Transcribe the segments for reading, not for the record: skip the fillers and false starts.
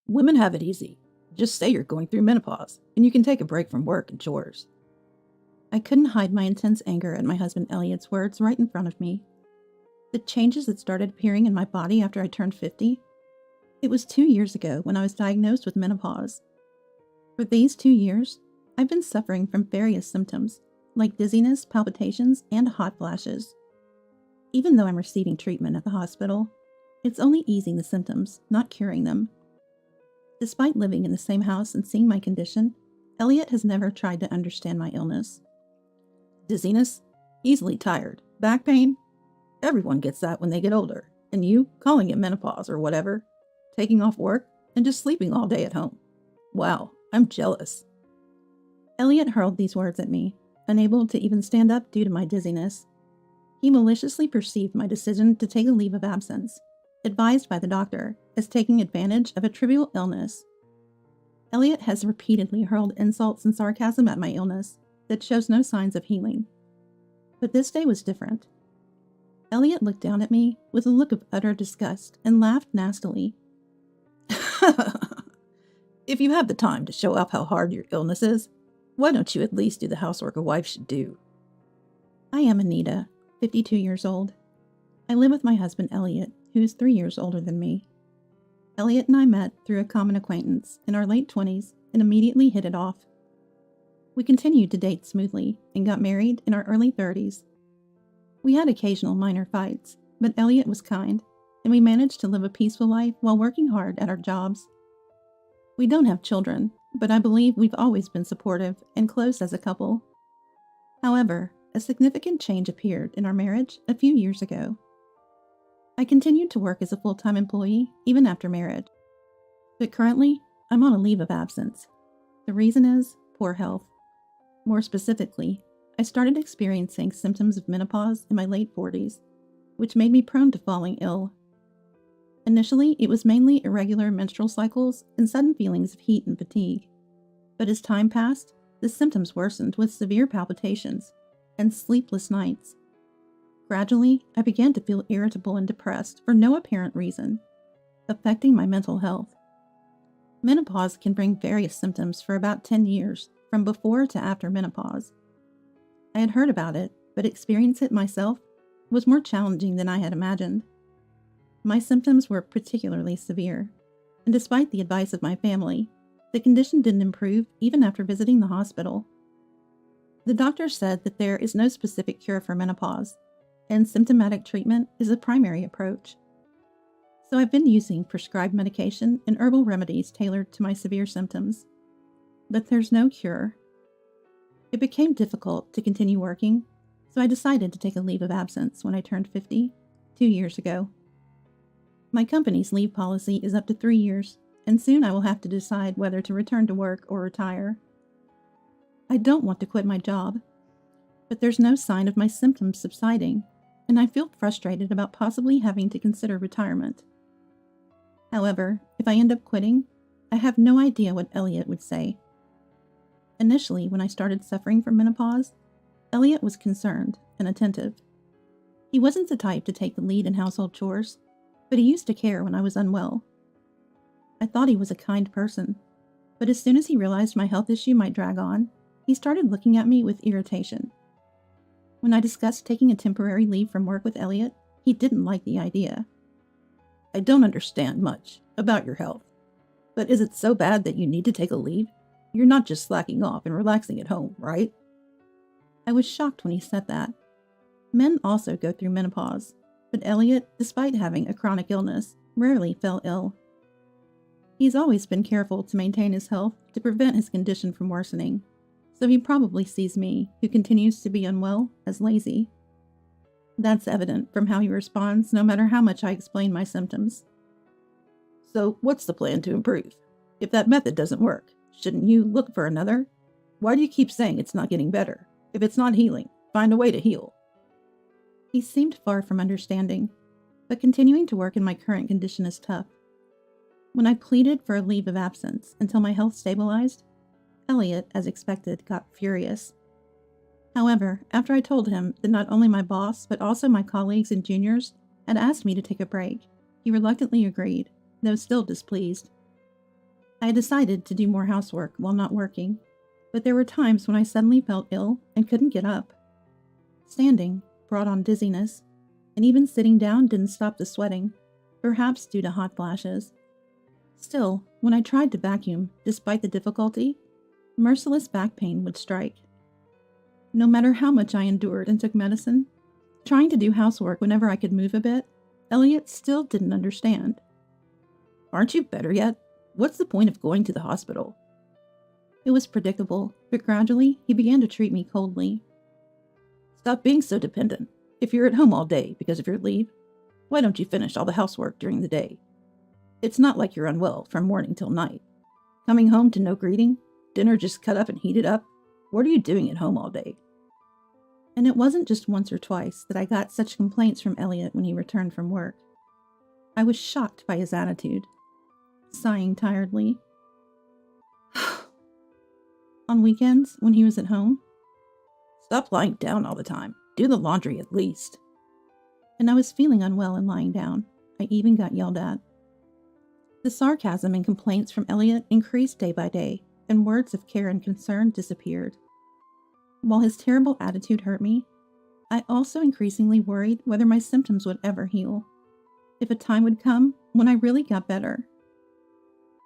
Women have it easy. Just say you're going through menopause, and you can take a break from work and chores. I couldn't hide my intense anger at my husband Elliot's words right in front of me. The changes that started appearing in my body after I turned 50? It was 2 years ago when I was diagnosed with menopause. For these 2 years, I've been suffering from various symptoms, like dizziness, palpitations, and hot flashes. Even though I'm receiving treatment at the hospital, it's only easing the symptoms, not curing them. Despite living in the same house and seeing my condition, Elliot has never tried to understand my illness. Dizziness? Easily tired. Back pain? Everyone gets that when they get older. And you, calling it menopause or whatever, taking off work, and just sleeping all day at home. Wow, I'm jealous. Elliot hurled these words at me, unable to even stand up due to my dizziness. He maliciously perceived my decision to take a leave of absence, advised by the doctor, as taking advantage of a trivial illness. Elliot has repeatedly hurled insults and sarcasm at my illness that shows no signs of healing. But this day was different. Elliot looked down at me with a look of utter disgust and laughed nastily. If you have the time to show off how hard your illness is, why don't you at least do the housework a wife should do? I am Anita, 52 years old. I live with my husband Elliot, who is 3 years older than me. Elliot and I met through a common acquaintance in our late 20s and immediately hit it off. We continued to date smoothly and got married in our early 30s. We had occasional minor fights, but Elliot was kind, and we managed to live a peaceful life while working hard at our jobs. We don't have children, but I believe we've always been supportive and close as a couple. However, a significant change appeared in our marriage a few years ago. I continued to work as a full-time employee even after marriage, but currently I'm on a leave of absence. The reason is poor health. More specifically, I started experiencing symptoms of menopause in my late 40s, which made me prone to falling ill. Initially, it was mainly irregular menstrual cycles and sudden feelings of heat and fatigue. But as time passed, the symptoms worsened with severe palpitations and sleepless nights. Gradually, I began to feel irritable and depressed for no apparent reason, affecting my mental health. Menopause can bring various symptoms for about 10 years, from before to after menopause. I had heard about it, but experiencing it myself was more challenging than I had imagined. My symptoms were particularly severe, and despite the advice of my family, the condition didn't improve even after visiting the hospital. The doctor said that there is no specific cure for menopause, and symptomatic treatment is the primary approach. So I've been using prescribed medication and herbal remedies tailored to my severe symptoms. But there's no cure. It became difficult to continue working, so I decided to take a leave of absence when I turned 50, 2 years ago. My company's leave policy is up to 3 years, and soon I will have to decide whether to return to work or retire. I don't want to quit my job, but there's no sign of my symptoms subsiding, and I feel frustrated about possibly having to consider retirement. However, if I end up quitting, I have no idea what Elliot would say. Initially, when I started suffering from menopause, Elliot was concerned and attentive. He wasn't the type to take the lead in household chores, but he used to care when I was unwell. I thought he was a kind person, but as soon as he realized my health issue might drag on, he started looking at me with irritation. When I discussed taking a temporary leave from work with Elliot, he didn't like the idea. I don't understand much about your health, but is it so bad that you need to take a leave? You're not just slacking off and relaxing at home, right? I was shocked when he said that. Men also go through menopause, but Elliot, despite having a chronic illness, rarely fell ill. He's always been careful to maintain his health to prevent his condition from worsening, so he probably sees me, who continues to be unwell, as lazy. That's evident from how he responds no matter how much I explain my symptoms. So what's the plan to improve? If that method doesn't work, shouldn't you look for another? Why do you keep saying it's not getting better? If it's not healing, find a way to heal. He seemed far from understanding, but continuing to work in my current condition is tough. When I pleaded for a leave of absence until my health stabilized, Elliot, as expected, got furious. However, after I told him that not only my boss, but also my colleagues and juniors had asked me to take a break, he reluctantly agreed, though still displeased. I had decided to do more housework while not working, but there were times when I suddenly felt ill and couldn't get up. Standing brought on dizziness, and even sitting down didn't stop the sweating, perhaps due to hot flashes. Still, when I tried to vacuum, despite the difficulty, merciless back pain would strike. No matter how much I endured and took medicine, trying to do housework whenever I could move a bit, Elliot still didn't understand. Aren't you better yet? What's the point of going to the hospital? It was predictable, but gradually he began to treat me coldly. Stop being so dependent. If you're at home all day because of your leave, why don't you finish all the housework during the day? It's not like you're unwell from morning till night. Coming home to no greeting, dinner just cut up and heated up. What are you doing at home all day? And it wasn't just once or twice that I got such complaints from Elliot when he returned from work. I was shocked by his attitude, sighing tiredly. On weekends, when he was at home, stop lying down all the time. Do the laundry at least. And I was feeling unwell and lying down. I even got yelled at. The sarcasm and complaints from Elliot increased day by day, and words of care and concern disappeared. While his terrible attitude hurt me, I also increasingly worried whether my symptoms would ever heal, if a time would come when I really got better.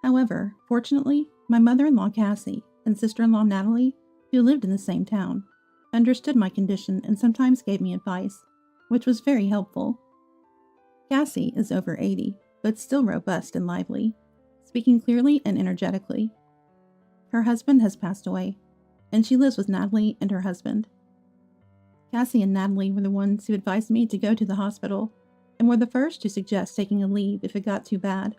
However, fortunately, my mother-in-law Cassie and sister-in-law Natalie, who lived in the same town, understood my condition and sometimes gave me advice, which was very helpful. Cassie is over 80, but still robust and lively, speaking clearly and energetically. Her husband has passed away, and she lives with Natalie and her husband. Cassie and Natalie were the ones who advised me to go to the hospital and were the first to suggest taking a leave if it got too bad.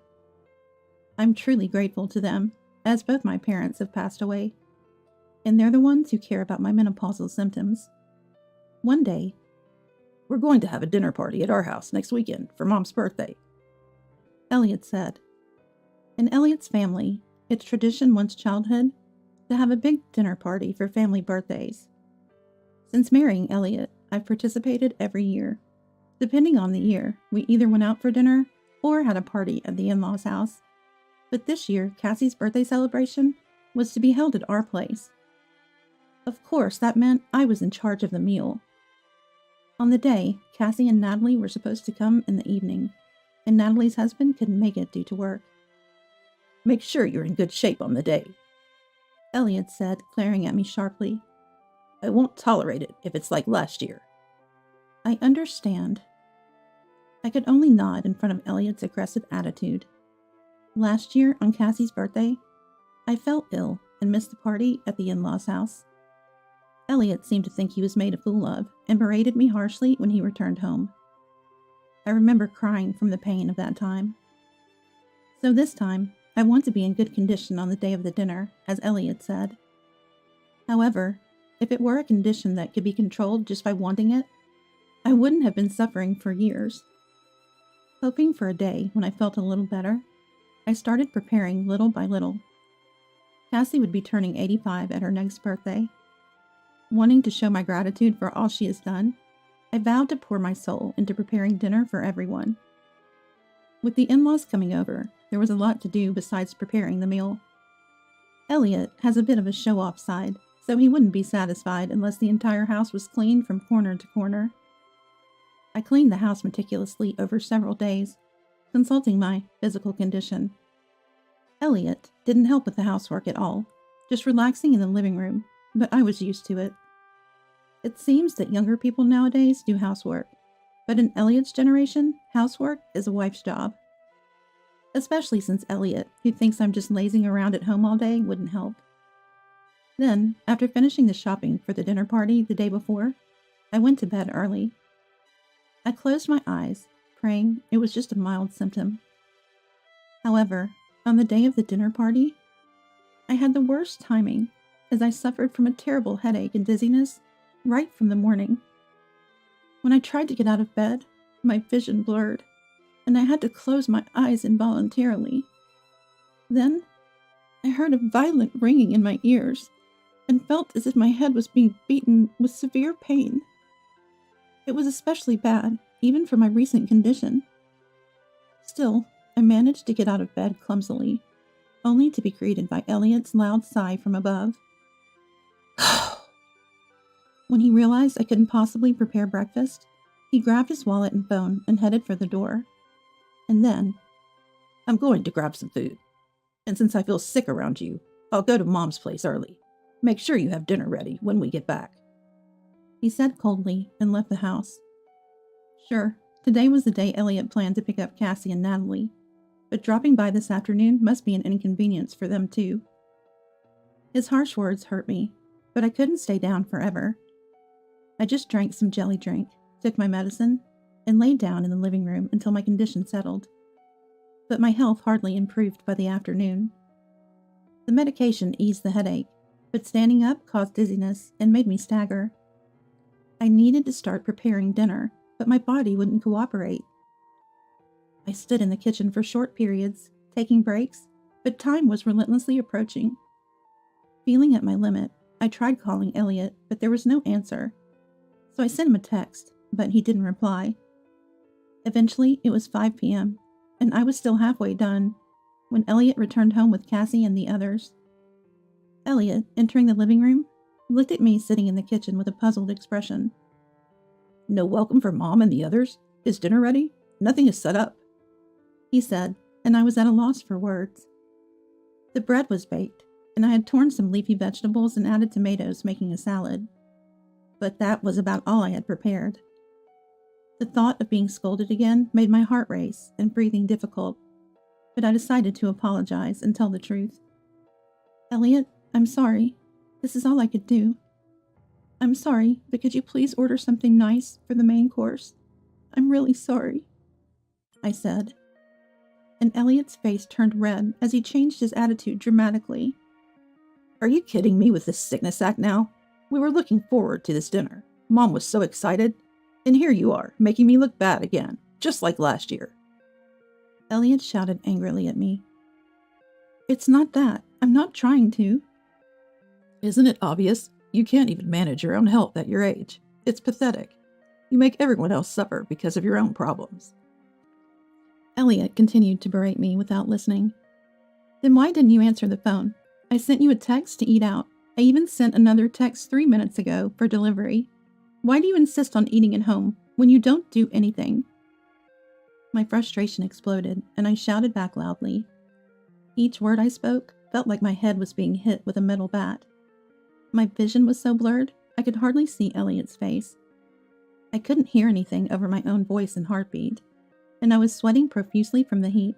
I'm truly grateful to them, as both my parents have passed away, and they're the ones who care about my menopausal symptoms. One day, we're going to have a dinner party at our house next weekend for Mom's birthday, Elliot said. In Elliot's family, it's tradition once childhood to have a big dinner party for family birthdays. Since marrying Elliot, I've participated every year. Depending on the year, we either went out for dinner or had a party at the in-laws' house. But this year, Cassie's birthday celebration was to be held at our place. Of course, that meant I was in charge of the meal. On the day, Cassie and Natalie were supposed to come in the evening, and Natalie's husband couldn't make it due to work. Make sure you're in good shape on the day, Elliot said, glaring at me sharply. I won't tolerate it if it's like last year. I understand. I could only nod in front of Elliot's aggressive attitude. Last year, on Cassie's birthday, I felt ill and missed the party at the in-laws' house. Elliot seemed to think he was made a fool of and berated me harshly when he returned home. I remember crying from the pain of that time. So this time, I want to be in good condition on the day of the dinner, as Elliot said. However, if it were a condition that could be controlled just by wanting it, I wouldn't have been suffering for years. Hoping for a day when I felt a little better, I started preparing little by little. Cassie would be turning 85 at her next birthday. Wanting to show my gratitude for all she has done, I vowed to pour my soul into preparing dinner for everyone. With the in-laws coming over, there was a lot to do besides preparing the meal. Elliot has a bit of a show-off side, so he wouldn't be satisfied unless the entire house was cleaned from corner to corner. I cleaned the house meticulously over several days, consulting my physical condition. Elliot didn't help with the housework at all, just relaxing in the living room, but I was used to it. It seems that younger people nowadays do housework, but in Elliot's generation, housework is a wife's job. Especially since Elliot, who thinks I'm just lazing around at home all day, wouldn't help. Then, after finishing the shopping for the dinner party the day before, I went to bed early. I closed my eyes, praying it was just a mild symptom. However, on the day of the dinner party, I had the worst timing, as I suffered from a terrible headache and dizziness right from the morning. When I tried to get out of bed, my vision blurred, and I had to close my eyes involuntarily. Then, I heard a violent ringing in my ears, and felt as if my head was being beaten with severe pain. It was especially bad, even for my recent condition. Still, I managed to get out of bed clumsily, only to be greeted by Elliot's loud sigh from above. When he realized I couldn't possibly prepare breakfast, he grabbed his wallet and phone and headed for the door. And then, I'm going to grab some food. And since I feel sick around you, I'll go to Mom's place early. Make sure you have dinner ready when we get back. He said coldly and left the house. Sure, today was the day Elliot planned to pick up Cassie and Natalie, but dropping by this afternoon must be an inconvenience for them too. His harsh words hurt me, but I couldn't stay down forever. I just drank some jelly drink, took my medicine, and laid down in the living room until my condition settled. But my health hardly improved by the afternoon. The medication eased the headache, but standing up caused dizziness and made me stagger. I needed to start preparing dinner, but my body wouldn't cooperate. I stood in the kitchen for short periods, taking breaks, but time was relentlessly approaching. Feeling at my limit, I tried calling Elliot, but there was no answer. So I sent him a text, but he didn't reply. Eventually, it was 5 p.m., and I was still halfway done when Elliot returned home with Cassie and the others. Elliot, entering the living room, looked at me sitting in the kitchen with a puzzled expression. No welcome for Mom and the others? Is dinner ready? Nothing is set up, he said, and I was at a loss for words. The bread was baked, and I had torn some leafy vegetables and added tomatoes, making a salad. But that was about all I had prepared. The thought of being scolded again made my heart race and breathing difficult, but I decided to apologize and tell the truth. Elliot, I'm sorry. This is all I could do. I'm sorry, but could you please order something nice for the main course? I'm really sorry, I said. And Elliot's face turned red as he changed his attitude dramatically. Are you kidding me with this sickness act now? We were looking forward to this dinner. Mom was so excited. And here you are, making me look bad again, just like last year. Elliot shouted angrily at me. It's not that. I'm not trying to. Isn't it obvious? You can't even manage your own health at your age. It's pathetic. You make everyone else suffer because of your own problems. Elliot continued to berate me without listening. Then why didn't you answer the phone? I sent you a text to eat out. I even sent another text 3 minutes ago for delivery. Why do you insist on eating at home when you don't do anything? My frustration exploded, and I shouted back loudly. Each word I spoke felt like my head was being hit with a metal bat. My vision was so blurred, I could hardly see Elliot's face. I couldn't hear anything over my own voice and heartbeat, and I was sweating profusely from the heat.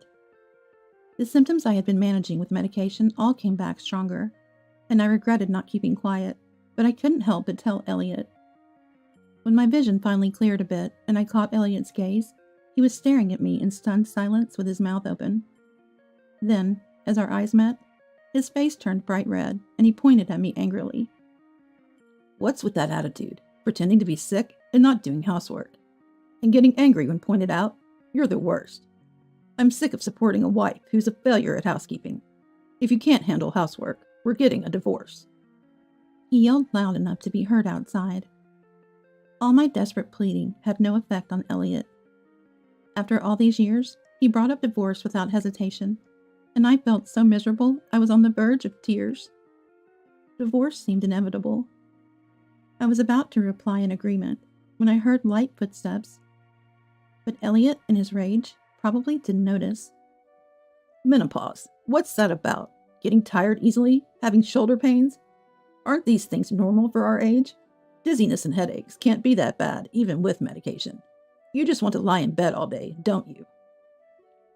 The symptoms I had been managing with medication all came back stronger, and I regretted not keeping quiet, but I couldn't help but tell Elliot. When my vision finally cleared a bit and I caught Elliot's gaze, he was staring at me in stunned silence with his mouth open. Then, as our eyes met, his face turned bright red and he pointed at me angrily. What's with that attitude? Pretending to be sick and not doing housework? And getting angry when pointed out? You're the worst. I'm sick of supporting a wife who's a failure at housekeeping. If you can't handle housework, we're getting a divorce. He yelled loud enough to be heard outside. All my desperate pleading had no effect on Elliot. After all these years, he brought up divorce without hesitation, and I felt so miserable I was on the verge of tears. Divorce seemed inevitable. I was about to reply in agreement when I heard light footsteps, but Elliot, in his rage, probably didn't notice. Menopause. What's that about? Getting tired easily? Having shoulder pains? Aren't these things normal for our age? Dizziness and headaches can't be that bad, even with medication. You just want to lie in bed all day, don't you?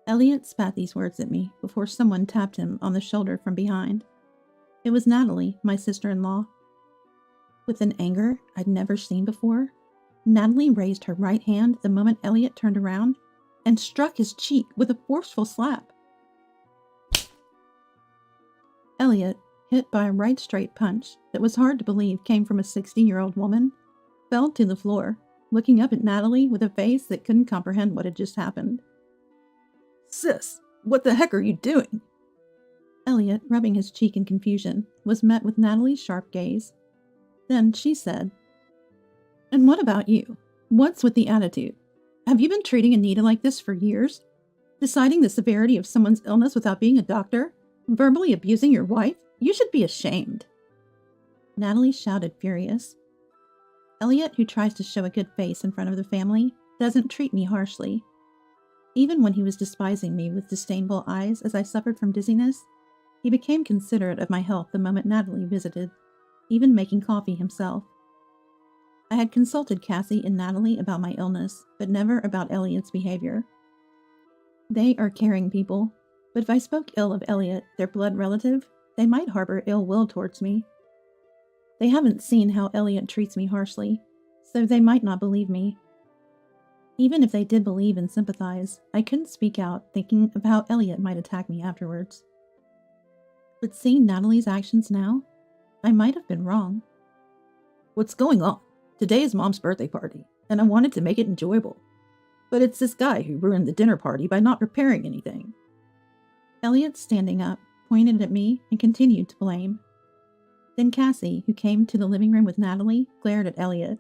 Elliot spat these words at me before someone tapped him on the shoulder from behind. It was Natalie, my sister-in-law. With an anger I'd never seen before, Natalie raised her right hand the moment Elliot turned around and struck his cheek with a forceful slap. Elliot, hit by a right straight punch that was hard to believe came from a 60-year-old woman, fell to the floor, looking up at Natalie with a face that couldn't comprehend what had just happened. Sis, what the heck are you doing? Elliot, rubbing his cheek in confusion, was met with Natalie's sharp gaze. Then she said, And what about you? What's with the attitude? Have you been treating Anita like this for years? Deciding the severity of someone's illness without being a doctor? Verbally abusing your wife? You should be ashamed. Natalie shouted, furious. Elliot, who tries to show a good face in front of the family, doesn't treat me harshly. Even when he was despising me with disdainful eyes as I suffered from dizziness, he became considerate of my health the moment Natalie visited, even making coffee himself. I had consulted Cassie and Natalie about my illness, but never about Elliot's behavior. They are caring people, but if I spoke ill of Elliot, their blood relative, they might harbor ill will towards me. They haven't seen how Elliot treats me harshly, so they might not believe me. Even if they did believe and sympathize, I couldn't speak out, thinking of how Elliot might attack me afterwards. But seeing Natalie's actions now, I might have been wrong. What's going on? Today is Mom's birthday party, and I wanted to make it enjoyable. But it's this guy who ruined the dinner party by not preparing anything. Elliot, standing up, pointed at me and continued to blame. Then Cassie, who came to the living room with Natalie, glared at Elliot.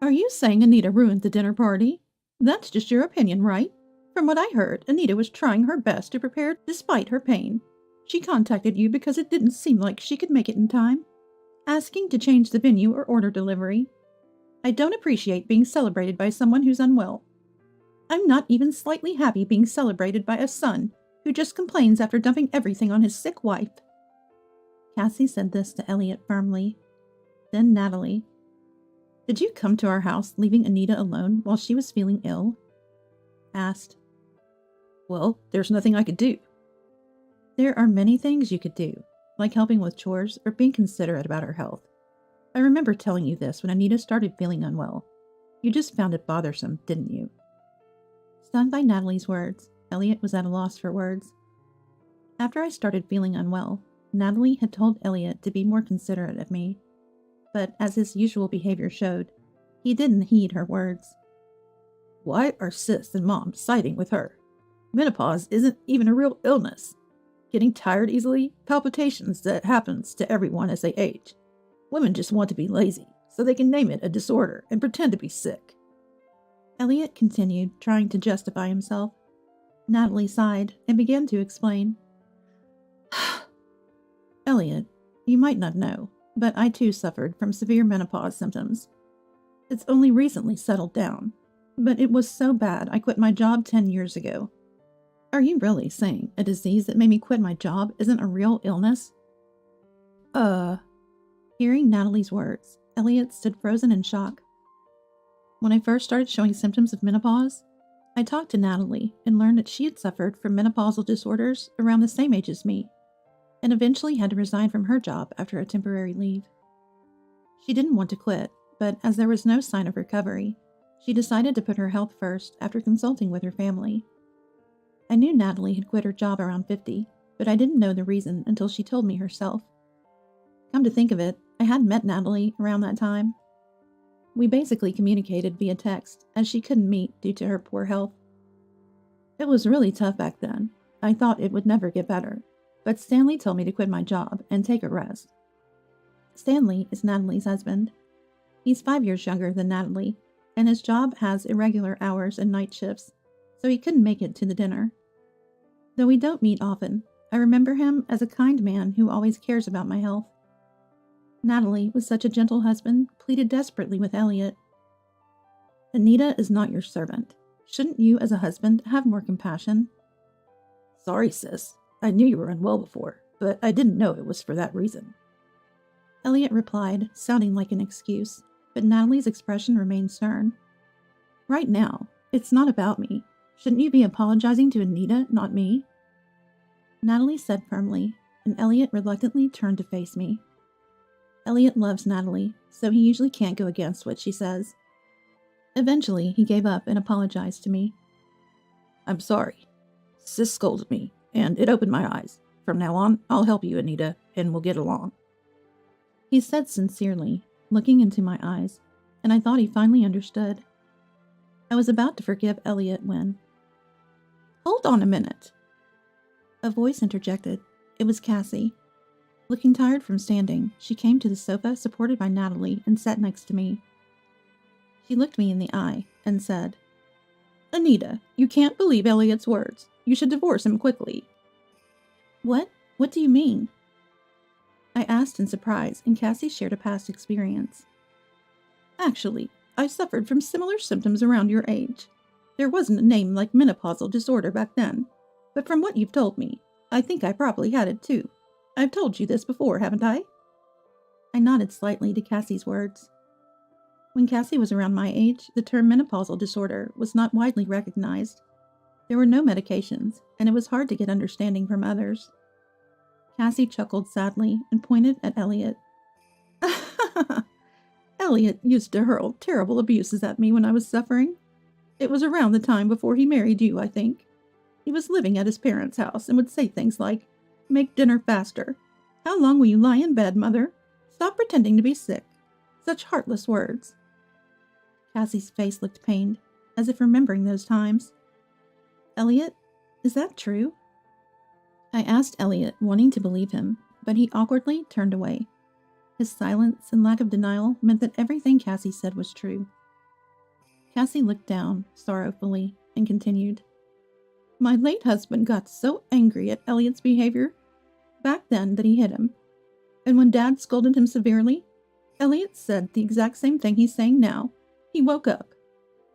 Are you saying Anita ruined the dinner party? That's just your opinion, right? From what I heard, Anita was trying her best to prepare despite her pain. She contacted you because it didn't seem like she could make it in time, asking to change the venue or order delivery. I don't appreciate being celebrated by someone who's unwell. I'm not even slightly happy being celebrated by a son who just complains after dumping everything on his sick wife. Cassie said this to Elliot firmly. Then Natalie. Did you come to our house leaving Anita alone while she was feeling ill? Asked. Well, there's nothing I could do. There are many things you could do, like helping with chores or being considerate about her health. I remember telling you this when Anita started feeling unwell. You just found it bothersome, didn't you? Stung by Natalie's words, Elliot was at a loss for words. After I started feeling unwell, Natalie had told Elliot to be more considerate of me, but as his usual behavior showed, he didn't heed her words. Why are Sis and Mom siding with her? Menopause isn't even a real illness. Getting tired easily, palpitations that happens to everyone as they age. Women just want to be lazy, so they can name it a disorder and pretend to be sick. Elliot continued, trying to justify himself. Natalie sighed and began to explain. Elliot, you might not know, but I too suffered from severe menopause symptoms. It's only recently settled down, but it was so bad I quit my job 10 years ago. Are you really saying a disease that made me quit my job isn't a real illness? Hearing Natalie's words, Elliot stood frozen in shock. When I first started showing symptoms of menopause, I talked to Natalie and learned that she had suffered from menopausal disorders around the same age as me, and eventually had to resign from her job after a temporary leave. She didn't want to quit, but as there was no sign of recovery, she decided to put her health first after consulting with her family. I knew Natalie had quit her job around 50, but I didn't know the reason until she told me herself. Come to think of it, I had met Natalie around that time. We basically communicated via text, as she couldn't meet due to her poor health. It was really tough back then. I thought it would never get better, but Stanley told me to quit my job and take a rest. Stanley is Natalie's husband. He's 5 years younger than Natalie, and his job has irregular hours and night shifts, so he couldn't make it to the dinner. Though we don't meet often, I remember him as a kind man who always cares about my health. Natalie, with such a gentle husband, pleaded desperately with Elliot. Anita is not your servant. Shouldn't you, as a husband, have more compassion? Sorry, Sis. I knew you were unwell before, but I didn't know it was for that reason. Elliot replied, sounding like an excuse, but Natalie's expression remained stern. Right now, it's not about me. Shouldn't you be apologizing to Anita, not me? Natalie said firmly, and Elliot reluctantly turned to face me. Elliot loves Natalie, so he usually can't go against what she says. Eventually, he gave up and apologized to me. I'm sorry. Sis scolded me, and it opened my eyes. From now on, I'll help you, Anita, and we'll get along. He said sincerely, looking into my eyes, and I thought he finally understood. I was about to forgive Elliot when... Hold on a minute. A voice interjected. It was Cassie. Looking tired from standing, she came to the sofa supported by Natalie and sat next to me. She looked me in the eye and said, Anita, you can't believe Elliot's words. You should divorce him quickly. What? What do you mean? I asked in surprise, and Cassie shared a past experience. Actually, I suffered from similar symptoms around your age. There wasn't a name like menopausal disorder back then, but from what you've told me, I think I probably had it too. I've told you this before, haven't I? I nodded slightly to Cassie's words. When Cassie was around my age, the term menopausal disorder was not widely recognized. There were no medications, and it was hard to get understanding from others. Cassie chuckled sadly and pointed at Elliot. Elliot used to hurl terrible abuses at me when I was suffering. It was around the time before he married you, I think. He was living at his parents' house and would say things like, "Make dinner faster. How long will you lie in bed, mother? Stop pretending to be sick." Such heartless words. Cassie's face looked pained, as if remembering those times. Elliot, is that true? I asked Elliot, wanting to believe him, but he awkwardly turned away. His silence and lack of denial meant that everything Cassie said was true. Cassie looked down, sorrowfully, and continued. My late husband got so angry at Elliot's behavior back then that he hit him. And when Dad scolded him severely, Elliot said the exact same thing he's saying now. He woke up.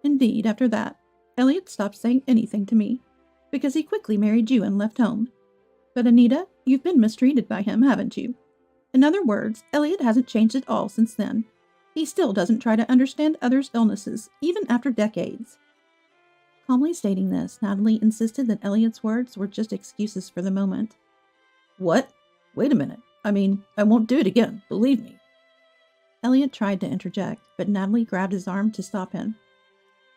Indeed, after that, Elliot stopped saying anything to me, because he quickly married you and left home. But Anita, you've been mistreated by him, haven't you? In other words, Elliot hasn't changed at all since then. He still doesn't try to understand others' illnesses, even after decades. Calmly stating this, Natalie insisted that Elliot's words were just excuses for the moment. What? Wait a minute. I won't do it again, believe me. Elliot tried to interject, but Natalie grabbed his arm to stop him.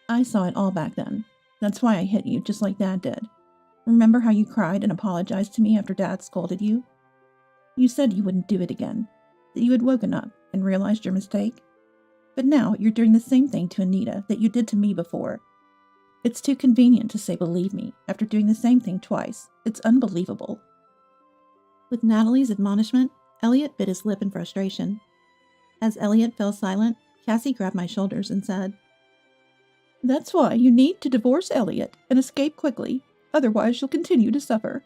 I saw it all back then. That's why I hit you, just like Dad did. Remember how you cried and apologized to me after Dad scolded you? You said you wouldn't do it again, that you had woken up and realized your mistake. But now you're doing the same thing to Anita that you did to me before. It's too convenient to say believe me after doing the same thing twice. It's unbelievable. With Natalie's admonishment, Elliot bit his lip in frustration. As Elliot fell silent, Cassie grabbed my shoulders and said, That's why you need to divorce Elliot and escape quickly, otherwise you'll continue to suffer.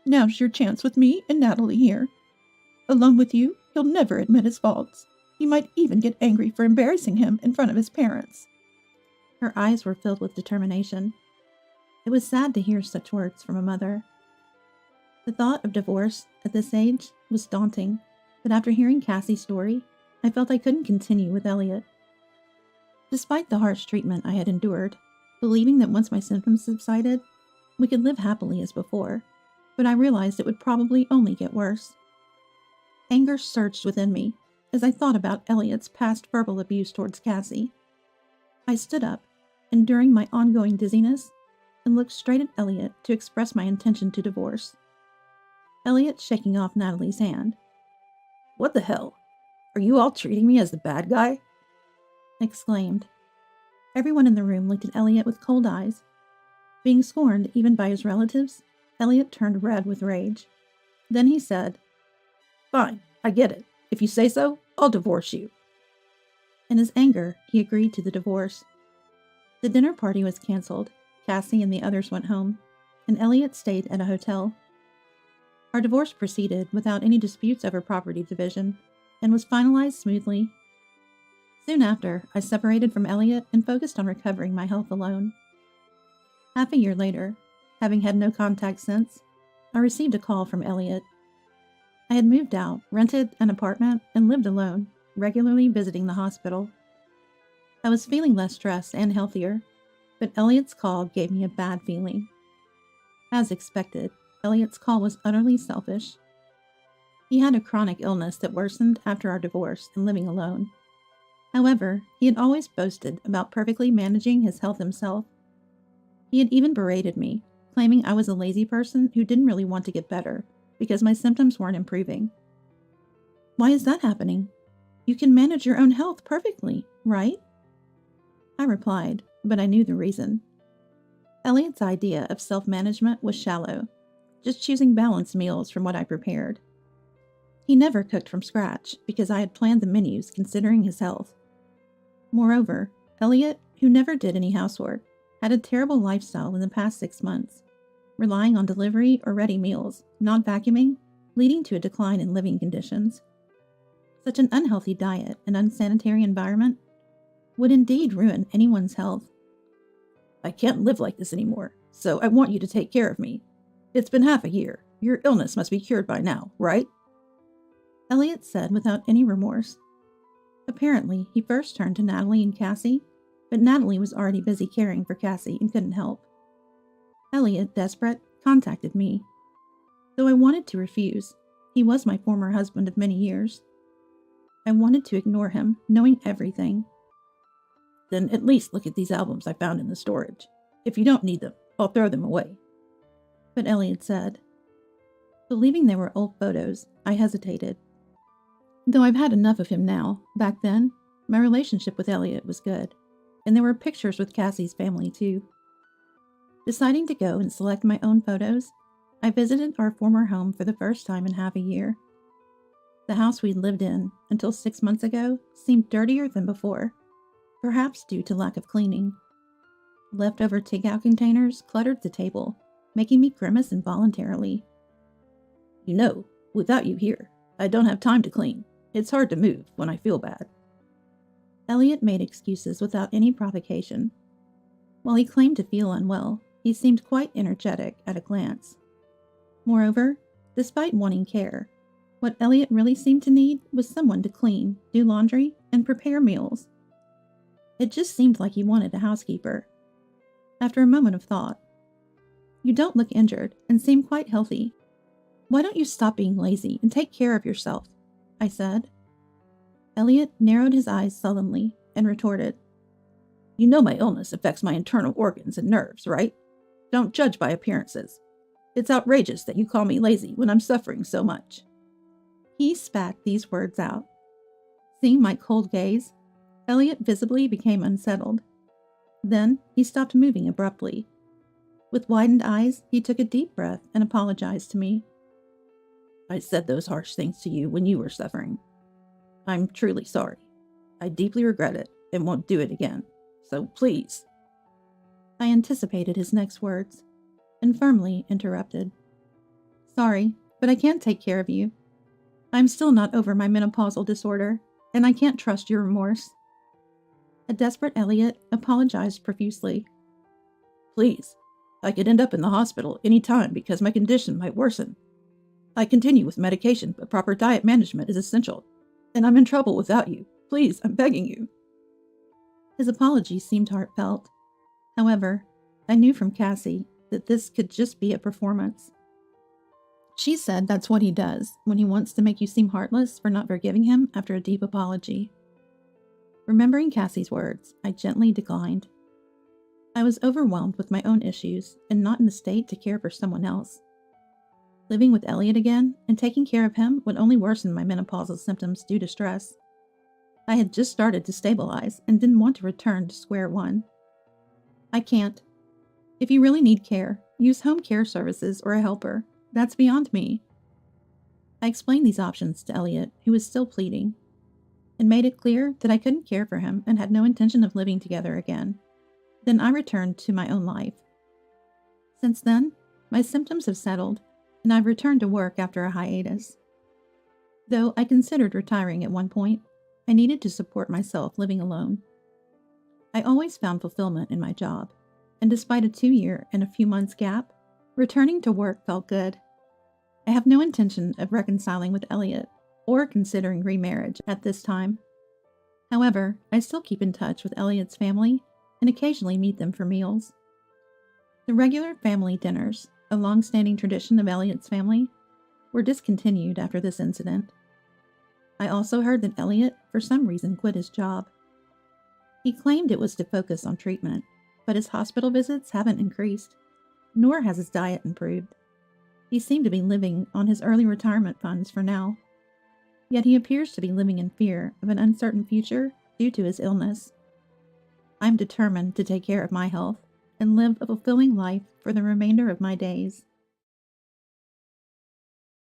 Now's your chance with me and Natalie here. Alone with you, he'll never admit his faults. You might even get angry for embarrassing him in front of his parents. Her eyes were filled with determination. It was sad to hear such words from a mother. The thought of divorce at this age was daunting, but after hearing Cassie's story, I felt I couldn't continue with Elliot. Despite the harsh treatment I had endured, believing that once my symptoms subsided, we could live happily as before, but I realized it would probably only get worse. Anger surged within me as I thought about Elliot's past verbal abuse towards Cassie. I stood up, enduring my ongoing dizziness, and looked straight at Elliot to express my intention to divorce. Elliot shaking off Natalie's hand. What the hell? Are you all treating me as the bad guy? Exclaimed. Everyone in the room looked at Elliot with cold eyes. Being scorned even by his relatives, Elliot turned red with rage. Then he said, Fine, I get it. If you say so, I'll divorce you. In his anger, he agreed to the divorce. The dinner party was canceled. Cassie and the others went home, and Elliot stayed at a hotel. Our divorce proceeded without any disputes over property division, and was finalized smoothly. Soon after, I separated from Elliot and focused on recovering my health alone. Half a year later, having had no contact since, I received a call from Elliot. I had moved out, rented an apartment, and lived alone, regularly visiting the hospital. I was feeling less stressed and healthier, but Elliot's call gave me a bad feeling. As expected, Elliot's call was utterly selfish. He had a chronic illness that worsened after our divorce and living alone. However, he had always boasted about perfectly managing his health himself. He had even berated me, claiming I was a lazy person who didn't really want to get better because my symptoms weren't improving. Why is that happening? You can manage your own health perfectly, right? I replied, but I knew the reason. Elliot's idea of self-management was shallow, just choosing balanced meals from what I prepared. He never cooked from scratch because I had planned the menus considering his health. Moreover, Elliot, who never did any housework, had a terrible lifestyle in the past 6 months. relying on delivery or ready meals, not vacuuming, leading to a decline in living conditions. Such an unhealthy diet and unsanitary environment would indeed ruin anyone's health. I can't live like this anymore, so I want you to take care of me. It's been half a year. Your illness must be cured by now, right? Elliot said without any remorse. Apparently, he first turned to Natalie and Cassie, but Natalie was already busy caring for Cassie and couldn't help. Elliot, desperate, contacted me. Though I wanted to refuse, he was my former husband of many years. I wanted to ignore him, knowing everything. Then at least look at these albums I found in the storage. If you don't need them, I'll throw them away. But Elliot said. Believing they were old photos, I hesitated. Though I've had enough of him now, back then, my relationship with Elliot was good, and there were pictures with Cassie's family too. Deciding to go and select my own photos, I visited our former home for the first time in half a year. The house we'd lived in, until 6 months ago, seemed dirtier than before, perhaps due to lack of cleaning. Leftover takeout containers cluttered the table, making me grimace involuntarily. You know, without you here, I don't have time to clean. It's hard to move when I feel bad. Elliot made excuses without any provocation. While he claimed to feel unwell, he seemed quite energetic at a glance. Moreover, despite wanting care, what Elliot really seemed to need was someone to clean, do laundry, and prepare meals. It just seemed like he wanted a housekeeper. After a moment of thought, "You don't look injured and seem quite healthy. Why don't you stop being lazy and take care of yourself?" I said. Elliot narrowed his eyes sullenly and retorted, You know my illness affects my internal organs and nerves, right? Don't judge by appearances. It's outrageous that you call me lazy when I'm suffering so much. He spat these words out. Seeing my cold gaze, Elliot visibly became unsettled. Then he stopped moving abruptly. With widened eyes, he took a deep breath and apologized to me. I said those harsh things to you when you were suffering. I'm truly sorry. I deeply regret it and won't do it again. So please. I anticipated his next words and firmly interrupted. Sorry, but I can't take care of you. I'm still not over my menopausal disorder, and I can't trust your remorse. A desperate Elliot apologized profusely. Please, I could end up in the hospital any time because my condition might worsen. I continue with medication, but proper diet management is essential, and I'm in trouble without you. Please, I'm begging you. His apology seemed heartfelt. However, I knew from Cassie that this could just be a performance. She said that's what he does when he wants to make you seem heartless for not forgiving him after a deep apology. Remembering Cassie's words, I gently declined. I was overwhelmed with my own issues and not in a state to care for someone else. Living with Elliot again and taking care of him would only worsen my menopausal symptoms due to stress. I had just started to stabilize and didn't want to return to square one. I can't. If you really need care, use home care services or a helper. That's beyond me. I explained these options to Elliot, who was still pleading, and made it clear that I couldn't care for him and had no intention of living together again. Then I returned to my own life. Since then, my symptoms have settled, and I've returned to work after a hiatus. Though I considered retiring at one point, I needed to support myself living alone. I always found fulfillment in my job, and despite a 2-year and a few months gap, returning to work felt good. I have no intention of reconciling with Elliot or considering remarriage at this time. However, I still keep in touch with Elliot's family and occasionally meet them for meals. The regular family dinners, a long-standing tradition of Elliot's family, were discontinued after this incident. I also heard that Elliot, for some reason, quit his job. He claimed it was to focus on treatment, but his hospital visits haven't increased, nor has his diet improved. He seemed to be living on his early retirement funds for now. Yet he appears to be living in fear of an uncertain future due to his illness. I'm determined to take care of my health and live a fulfilling life for the remainder of my days.